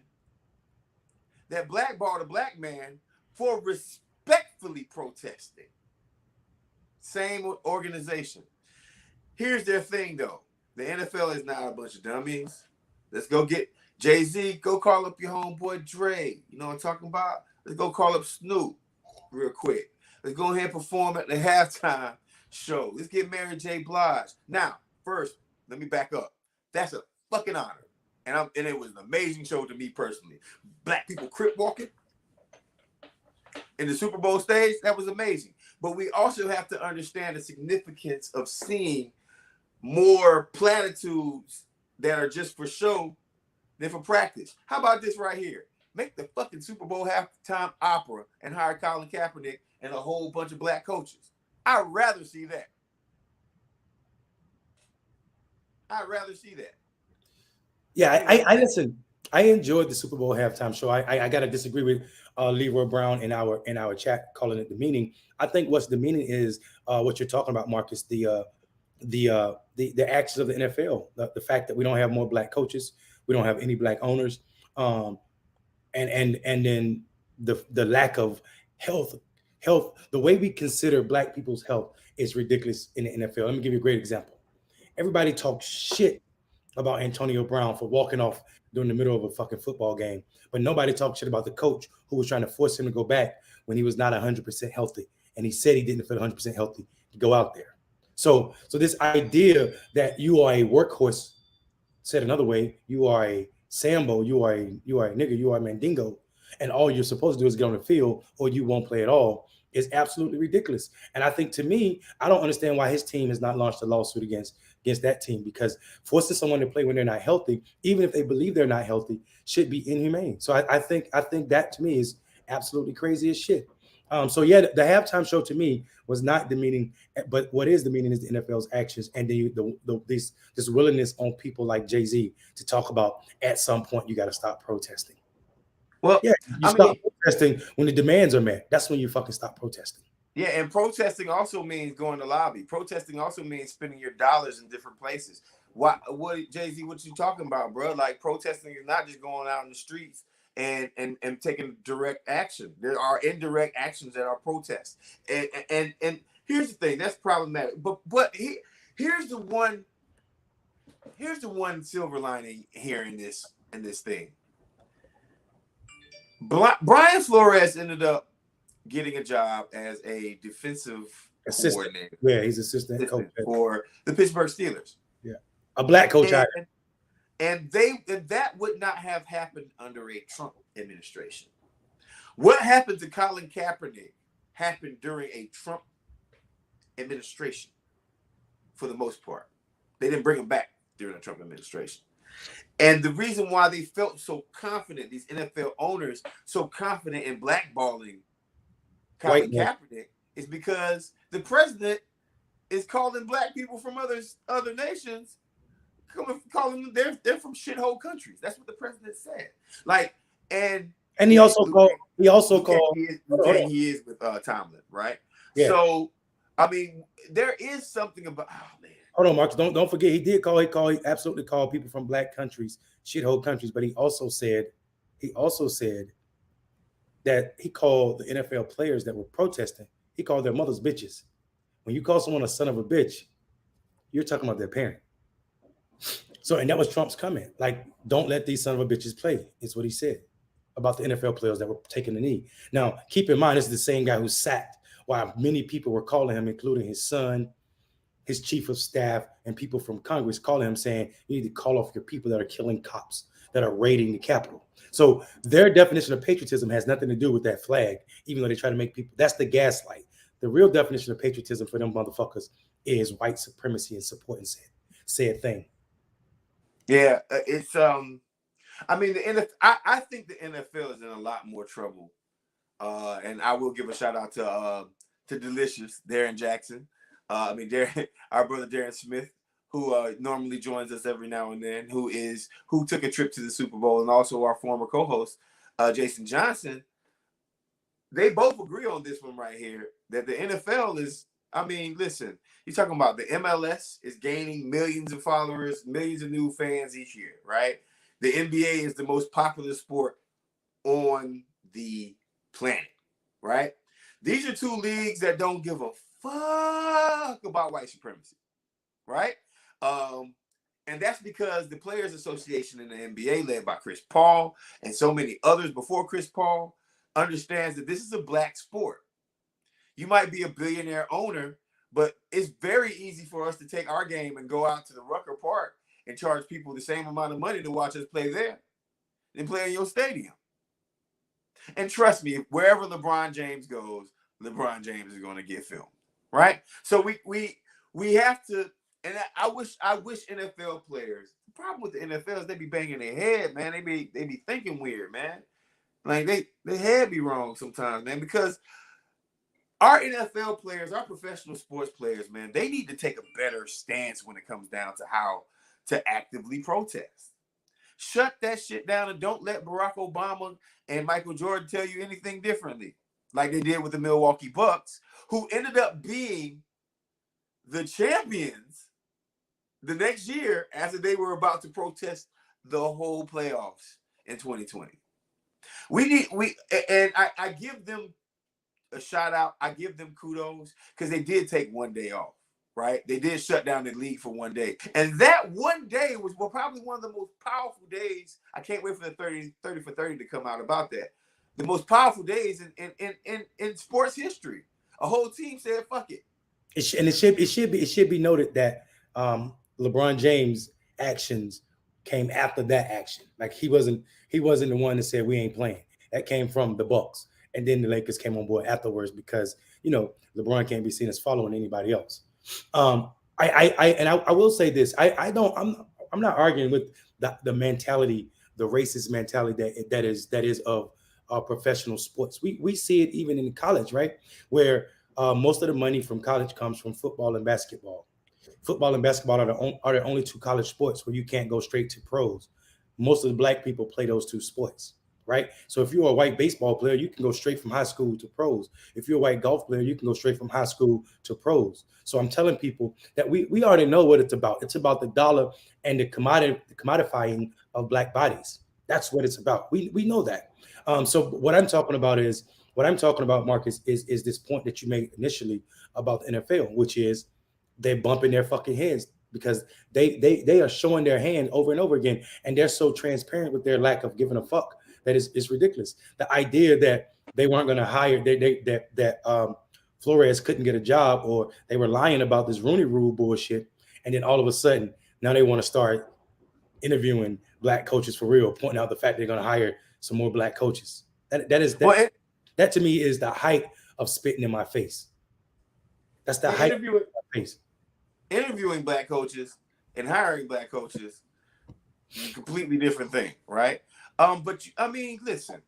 that blackballed a black man for respectfully protesting. Same organization. Here's their thing, though. The NFL is not a bunch of dummies. Let's go get Jay-Z. Go call up your homeboy Dre. You know what I'm talking about? Let's go call up Snoop real quick. Let's go ahead and perform at the halftime show. Let's get Mary J. Blige. Now, first, let me back up. That's a fucking honor. And it was an amazing show to me personally. Black people crip walking in the Super Bowl stage, that was amazing. But we also have to understand the significance of seeing more platitudes that are just for show than for practice. How about this right here? Make the fucking Super Bowl halftime opera and hire Colin Kaepernick and a whole bunch of black coaches. I'd rather see that. I'd rather see that. Yeah, I listen. I enjoyed the Super Bowl halftime show. I got to disagree with Leroy Brown in our chat calling it demeaning. I think what's demeaning is what you're talking about, Marcus. The actions of the NFL, the fact that we don't have more black coaches, we don't have any black owners, and then the lack of health. The way we consider black people's health is ridiculous in the NFL. Let me give you a great example. Everybody talks shit about Antonio Brown for walking off during the middle of a fucking football game, but nobody talks shit about the coach who was trying to force him to go back when he was not 100% healthy, and he said he didn't feel 100% healthy to go out there. So this idea that you are a workhorse, said another way, you are a Sambo, you are a nigga, you are a Mandingo, and all you're supposed to do is get on the field or you won't play at all, is absolutely ridiculous. And I think, to me, I don't understand why his team has not launched a lawsuit against that team, because forcing someone to play when they're not healthy, even if they believe they're not healthy, should be inhumane. So I think that, to me, is absolutely crazy as shit. So yeah, the halftime show to me was not demeaning, but what is demeaning is the NFL's actions and this willingness on people like Jay-Z to talk about, at some point you got to stop protesting. Well, yeah, you stop protesting when the demands are met. That's when you fucking stop protesting. Yeah, and protesting also means going to lobby. Protesting also means spending your dollars in different places. What Jay-Z, what you talking about, bro? Like, protesting is not just going out in the streets and taking direct action. There are indirect actions that are protests. And here's the thing, that's problematic. But here's the one silver lining here in this thing. Brian Flores ended up getting a job as a defensive coordinator. Yeah, he's assistant coach for the Pittsburgh Steelers. Yeah, a black coach. And that would not have happened under a Trump administration. What happened to Colin Kaepernick happened during a Trump administration for the most part. They didn't bring him back during the Trump administration. And the reason why they felt so confident, these NFL owners, so confident in blackballing Colin Kaepernick, is because the president is calling black people from other nations, calling them they're from shithole countries. That's what the president said. Like, and he also called. He is with Tomlin, right? Yeah. So, I mean, there is something about. Oh man. Hold on, Marcus. Don't forget. He absolutely called people from black countries shithole countries. But he also said that he called the NFL players that were protesting. He called their mothers bitches. When you call someone a son of a bitch, you're talking about their parent. So, and that was Trump's comment. Like, don't let these son of a bitches play. Is what he said about the NFL players that were taking the knee. Now, keep in mind, this is the same guy who sacked while many people were calling him, including his son, his chief of staff, and people from Congress calling him saying, you need to call off your people that are killing cops, that are raiding the Capitol. So their definition of patriotism has nothing to do with that flag, even though they try to make people, that's the gaslight. The real definition of patriotism for them motherfuckers is white supremacy and supporting said thing. Yeah, it's I mean, I think the NFL is in a lot more trouble. And I will give a shout out to Delicious, Darren Jackson. I mean, our brother Darren Smith, who normally joins us every now and then, who took a trip to the Super Bowl, and also our former co-host, Jason Johnson. They both agree on this one right here, that the NFL is, I mean, listen, you're talking about the MLS is gaining millions of followers, millions of new fans each year, right? The NBA is the most popular sport on the planet, right? These are two leagues that don't give a fuck about white supremacy, right? And that's because the Players Association in the NBA, led by Chris Paul and so many others before Chris Paul, understands that this is a black sport. You might be a billionaire owner, but it's very easy for us to take our game and go out to the Rucker Park and charge people the same amount of money to watch us play there than play in your stadium. And trust me, wherever LeBron James goes, LeBron James is going to get filmed, right? So we have to, and I wish NFL players. The problem with the NFL is they be banging their head, man. They be thinking weird, man. Like their head be wrong sometimes, man. Because our NFL players, our professional sports players, man, they need to take a better stance when it comes down to how to actively protest. Shut that shit down and don't let Barack Obama and Michael Jordan tell you anything differently, like they did with the Milwaukee Bucks, who ended up being the champions the next year after they were about to protest the whole playoffs in 2020. I give them a shout out. I give them kudos because they did take one day off, right? They did shut down the league for one day. And that one day was probably one of the most powerful days. I can't wait for the 30 for 30 to come out about that. The most powerful days in sports history. A whole team said, fuck it. It should be noted that LeBron James' actions came after that action. Like he wasn't the one that said we ain't playing. That came from the Bucks. And then the Lakers came on board afterwards because, you know, LeBron can't be seen as following anybody else. I will say this. I'm not arguing with the mentality, the racist mentality that is of professional sports. We see it even in college, right? Where most of the money from college comes from football and basketball. Football and basketball are the only two college sports where you can't go straight to pros. Most of the black people play those two sports, right? So if you're a white baseball player, you can go straight from high school to pros. If you're a white golf player, you can go straight from high school to pros. So I'm telling people that we already know what it's about. It's about the dollar and the commodifying of black bodies. That's what it's about. We know that. So what I'm talking about, Marcus, is this point that you made initially about the NFL, which is they're bumping their fucking heads because they are showing their hand over and over again, and they're so transparent with their lack of giving a fuck that is ridiculous. The idea that they weren't going to hire that Flores couldn't get a job, or they were lying about this Rooney Rule bullshit, and then all of a sudden now they want to start interviewing black coaches for real, pointing out the fact they're going to hire some more black coaches. That to me is the height of spitting in my face. That's the height of my face. Interviewing black coaches and hiring black coaches is a completely different thing, right? But I mean, listen.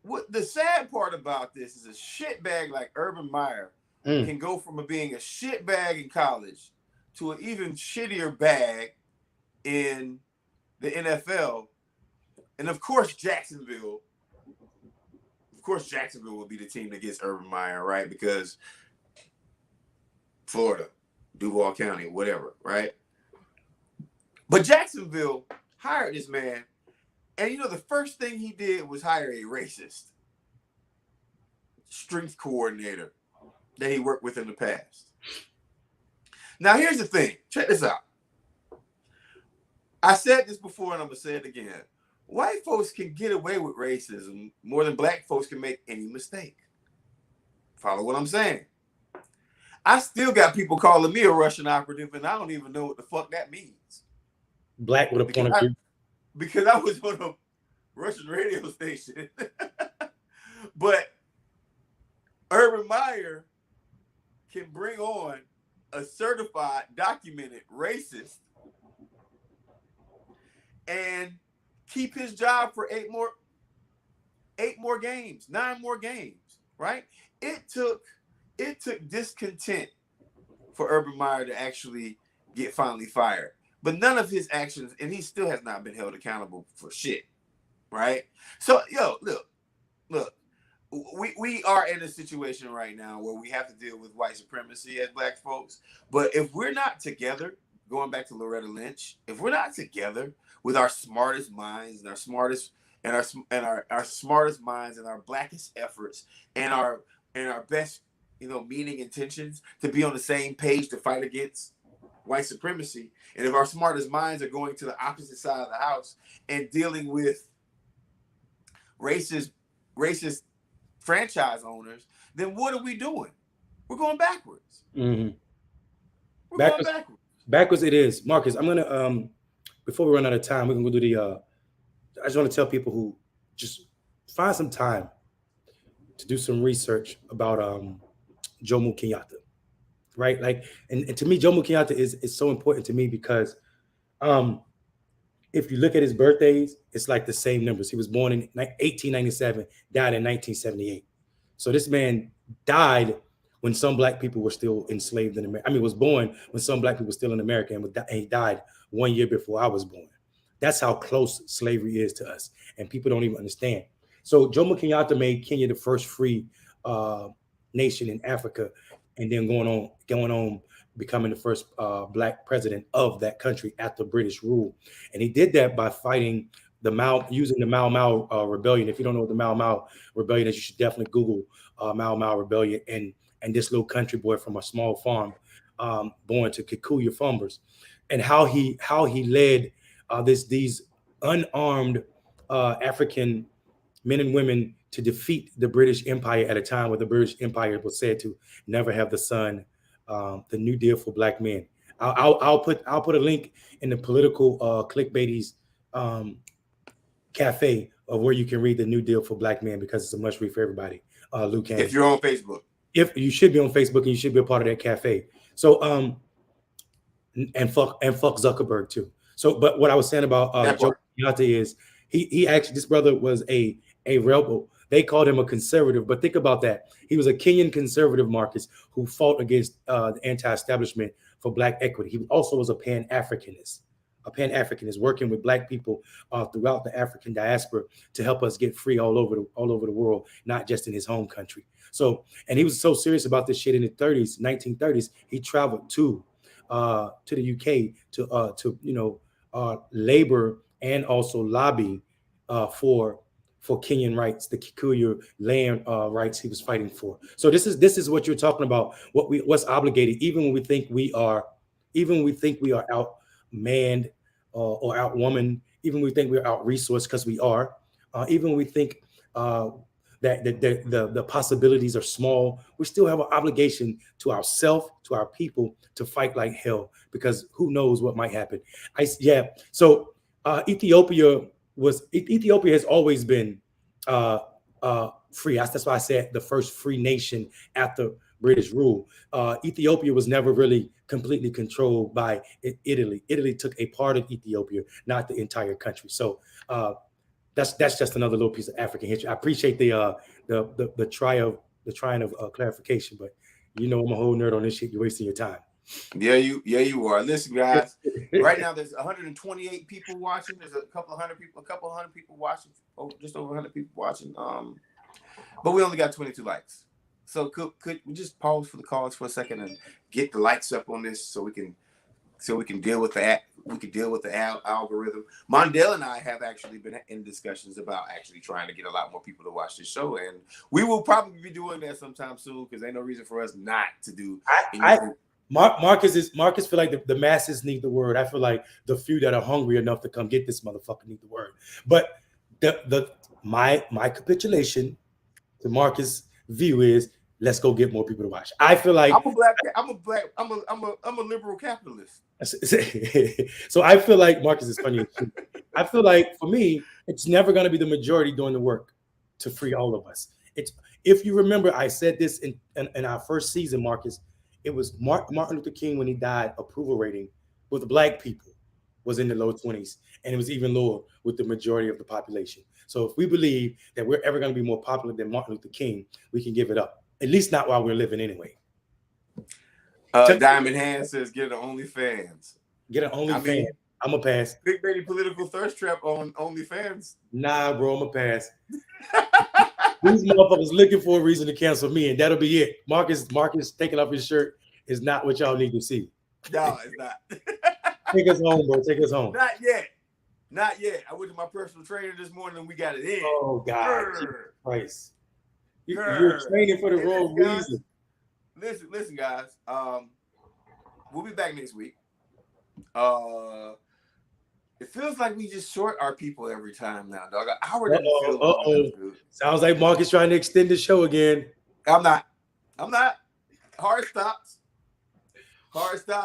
What the sad part about this is a shitbag like Urban Meyer can go from being a shitbag in college to an even shittier bag in the NFL. And of course, Jacksonville will be the team that gets Urban Meyer, right? Because Florida, Duval County, whatever, right? But Jacksonville hired this man. And you know, the first thing he did was hire a racist strength coordinator that he worked with in the past. Now, here's the thing. Check this out. I said this before, and I'm going to say it again. White folks can get away with racism more than black folks can make any mistake. Follow what I'm saying? I still got people calling me a Russian operative, and I don't even know what the fuck that means. Black with a point of view. Because I was on a Russian radio station. But Urban Meyer can bring on a certified, documented racist and keep his job for 9 more games, right? It took discontent for Urban Meyer to actually get finally fired. But none of his actions, and he still has not been held accountable for shit, right? So, look, we are in a situation right now where we have to deal with white supremacy as black folks. But if we're not together, going back to Loretta Lynch, if we're not together with our smartest minds and our smartest minds and our blackest efforts and our best, meaning intentions to be on the same page to fight against white supremacy, and if our smartest minds are going to the opposite side of the house and dealing with racist franchise owners, then what are we doing? We're going backwards. Mm-hmm. We're going backwards. Backwards it is. Marcus, I'm gonna before we run out of time, we're gonna go do the I just want to tell people who just find some time to do some research about Jomo Kenyatta. Right, like, and to me, Jomo Kenyatta is so important to me because, if you look at his birthdays, it's like the same numbers. He was born in 1897, died in 1978. So this man died when some black people were still enslaved in America. I mean, was born when some black people were still in America, and he died 1 year before I was born. That's how close slavery is to us, and people don't even understand. So Jomo Kenyatta made Kenya the first free nation in Africa. And then going on, becoming the first black president of that country after British rule. And he did that by fighting using the Mau Mau rebellion. If you don't know what the Mau Mau rebellion is, you should definitely Google Mau Mau rebellion and this little country boy from a small farm, born to Kikuyu farmers, and how he led these unarmed African men and women to defeat the British Empire at a time where the British Empire was said to never have the sun, the New Deal for Black men. I'll put a link in the political Clickbaity's cafe of where you can read the New Deal for Black men, because it's a must read for everybody. Luke, if you're on Facebook, if you should be on Facebook, and you should be a part of that cafe. So and fuck Zuckerberg too. So, but what I was saying about Joe Kenyatta is he actually, this brother was a rebel. They called him a conservative, but think about that. He was a Kenyan conservative, Marcus, who fought against the anti-establishment for Black equity. He also was a Pan-Africanist, working with Black people throughout the African diaspora to help us get free all over the world, not just in his home country. So, and he was so serious about this shit in the 1930s. He traveled to the UK to labor and also lobby for Kenyan rights, the Kikuyu land rights he was fighting for. So this is what you're talking about. What's obligated, even when we think we are outmanned or outwoman, even when we think we're out resourced, because we are. Even when we think that the possibilities are small, we still have an obligation to ourselves, to our people, to fight like hell, because who knows what might happen. So Ethiopia has always been free. That's why I said the first free nation after British rule. Ethiopia was never really completely controlled by Italy. Italy took a part of Ethiopia, not the entire country. So that's just another little piece of African history. I appreciate the trying of clarification, but you know I'm a whole nerd on this shit. You're wasting your time. Yeah, you are. Listen, guys. Right now, there's 128 people watching. There's a couple hundred people watching. Oh, just over 100 people watching. But we only got 22 likes. So could we just pause for the calls for a second and get the likes up on this so we can deal with that. We can deal with the algorithm. Mondale and I have actually been in discussions about actually trying to get a lot more people to watch this show, and we will probably be doing that sometime soon because ain't no reason for us not to do. Marcus feel like the masses need the word. I feel like the few that are hungry enough to come get this motherfucker need the word. But my capitulation to Marcus' view is let's go get more people to watch. I feel like I'm a liberal capitalist. So I feel like Marcus is funny. I feel like for me, it's never going to be the majority doing the work to free all of us. It's, if you remember, I said this in our first season, Marcus. It was Martin Luther King when he died. Approval rating with black people was in the low 20s, and it was even lower with the majority of the population. So if we believe that we're ever going to be more popular than Martin Luther King, we can give it up. At least not while we're living anyway. Diamond Hand says, get an OnlyFans. Get an OnlyFans. I'm a pass. Clickbaity political thirst trap on OnlyFans. Nah, bro, I'm a pass. These motherfuckers looking for a reason to cancel me, and that'll be it. Marcus taking off his shirt is not what y'all need to see. No, it's not. Take us home, bro. Take us home. Not yet. I went to my personal trainer this morning and we got it in. Oh, God. Christ. You're training for the wrong reason. Listen, guys. We'll be back next week. It feels like we just short our people every time now, dog. An hour doesn't feel long, dude. Sounds like Marcus trying to extend the show again. I'm not. Hard stops.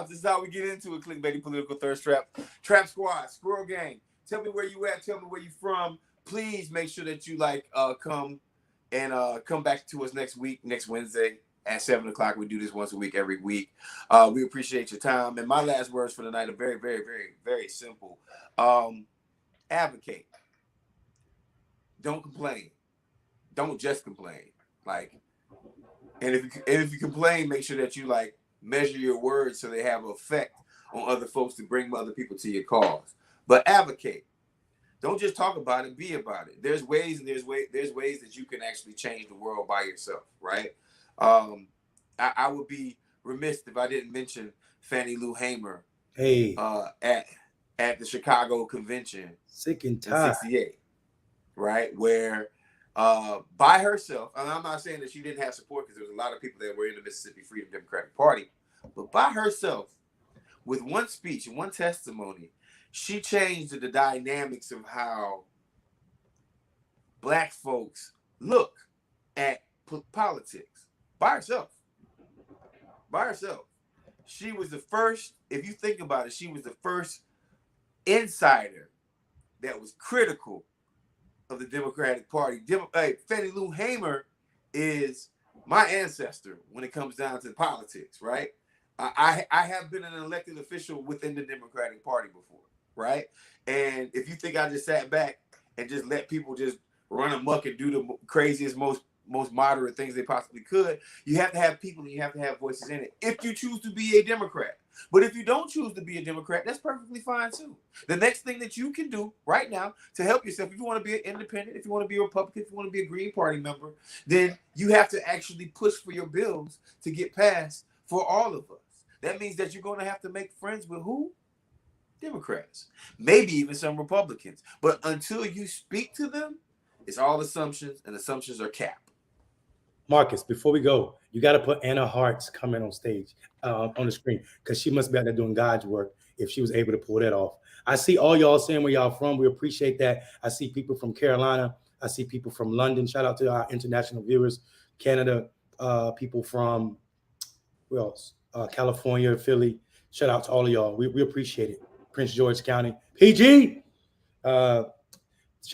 This is how we get into a Clickbaity political thirst trap. Trap Squad, Squirrel Gang. Tell me where you at. Tell me where you from. Please make sure that you come back to us next week, next Wednesday at 7:00. We do this once a week, every week. We appreciate your time. And my last words for the night are very, very, very, very simple. Advocate. Don't complain. Don't just complain. And if you complain, make sure that you measure your words so they have an effect on other folks to bring other people to your cause. But advocate. Don't just talk about it, be about it. There's ways that you can actually change the world by yourself, right? I would be remiss if I didn't mention Fannie Lou Hamer at the Chicago convention Sick and tired. in '68, right? Where by herself, and I'm not saying that she didn't have support because there was a lot of people that were in the Mississippi Freedom Democratic Party, but by herself, with one speech and one testimony, she changed the dynamics of how Black folks look at politics by herself. She was the first, if you think about it, she was the first insider that was critical of the Democratic Party. Fannie Lou Hamer is my ancestor when it comes down to politics, right? I have been an elected official within the Democratic Party before, right? And if you think I just sat back and just let people just run amok and do the craziest, most moderate things they possibly could, you have to have people and you have to have voices in it if you choose to be a Democrat. But if you don't choose to be a Democrat, that's perfectly fine too. The next thing that you can do right now to help yourself, if you want to be an independent, if you want to be a Republican, if you want to be a Green Party member, then you have to actually push for your bills to get passed for all of us. That means that you're going to have to make friends with who? Democrats. Maybe even some Republicans. But until you speak to them, it's all assumptions, and assumptions are capped. Marcus, before we go, you got to put Anna Hart's comment on stage, on the screen, because she must be out there doing God's work if she was able to pull that off. I see all y'all saying where y'all from. We appreciate that. I see people from Carolina. I see people from London. Shout out to our international viewers, Canada, people from where else? California, Philly. Shout out to all of y'all. We appreciate it. Prince George County, PG. Shout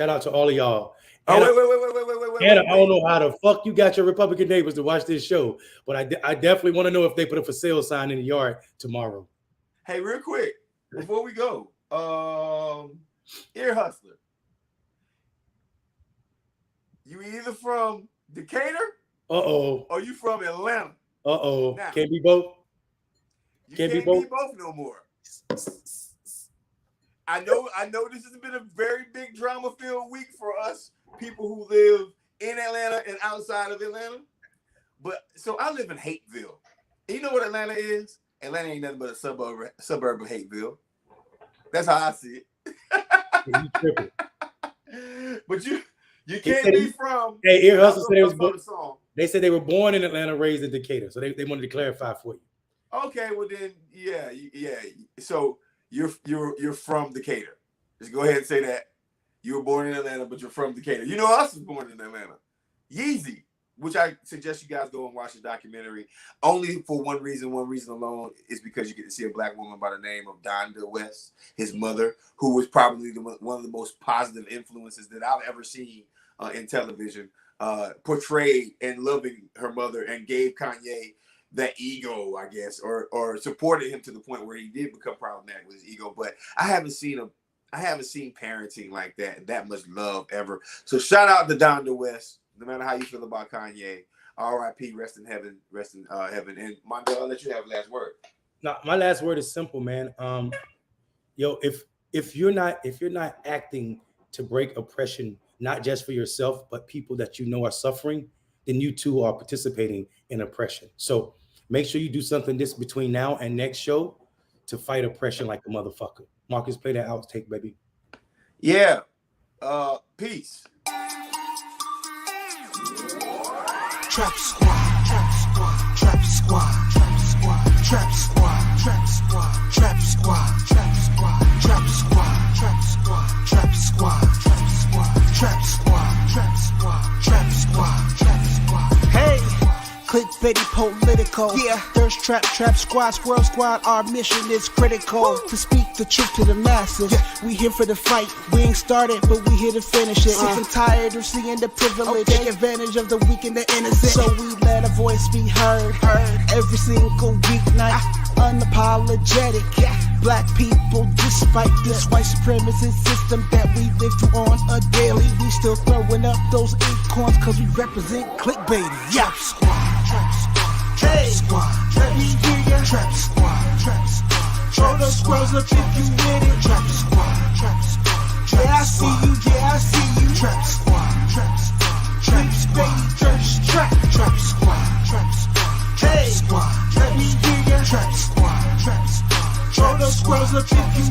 out to all of y'all. Oh, wait. I don't know how the fuck you got your Republican neighbors to watch this show, but I definitely want to know if they put a for sale sign in the yard tomorrow. Hey, real quick, before we go, Ear Hustler, you either from Decatur or you from Atlanta. Now, can't be both. You can't be both no more. I know this has been a very big drama-filled week for us people who live in Atlanta and outside of Atlanta. But so I live in Hateville. And you know what Atlanta is? Atlanta ain't nothing but a suburb of Hateville. That's how I see it. But you can't be from. Hey, Ear Hustle said they said they were born in Atlanta, raised in Decatur. So they wanted to clarify for you. Okay, well then, yeah. So you're from Decatur. Just go ahead and say that. You were born in Atlanta, but you're from Decatur. You know us was born in Atlanta. Yeezy, which I suggest you guys go and watch the documentary. Only for one reason alone, is because you get to see a black woman by the name of Donda West, his mother, who was probably one of the most positive influences that I've ever seen in television, portrayed and loving her mother and gave Kanye that ego, I guess, or supported him to the point where he did become problematic with his ego. But I haven't seen parenting like that much love ever. So shout out to Donda West. No matter how you feel about Kanye, R.I.P. Rest in heaven. And Mondale, I'll let you have the last word. No, my last word is simple, man. If you're not acting to break oppression, not just for yourself, but people that you know are suffering, then you too are participating in oppression. So make sure you do something between now and next show to fight oppression like a motherfucker. Marcus, play that outtake, baby. Yeah. Peace. Trap squad, trap squad, trap squad, trap squad, trap squad, trap squad, trap squad, trap squad, trap squad, trap squad, trap squad, trap squad, trap squad, trap squad, trap squad, trap squad. Hey, clickbaity political. Yeah, Thirsttrap, trap squad, squirrel squad. Our mission is critical to speak the truth to the masses. We here for the fight. We ain't started, but we here to finish it. Sick and tired of seeing the privilege. Take advantage of the weak and the innocent. So we let a voice be heard. Every single weeknight, unapologetic. Black people, despite this white supremacist system that we live through on a daily, we still throwing up those acorns cause we represent clickbaity. Yeah. Trap squad, trap squad, trap squad. Let me hear ya. Trap squad, trap squad. Throw those squirrels up if you with it. Trap squad, trap squad. Yeah, I see you, yeah, I see you. Trap squad, trap squad. Clickbaity, Thirsttrap. Trap squad, trap squad. Trap squad. Let me hear ya. Trap squad, trap squad. Throw those squirrels up if you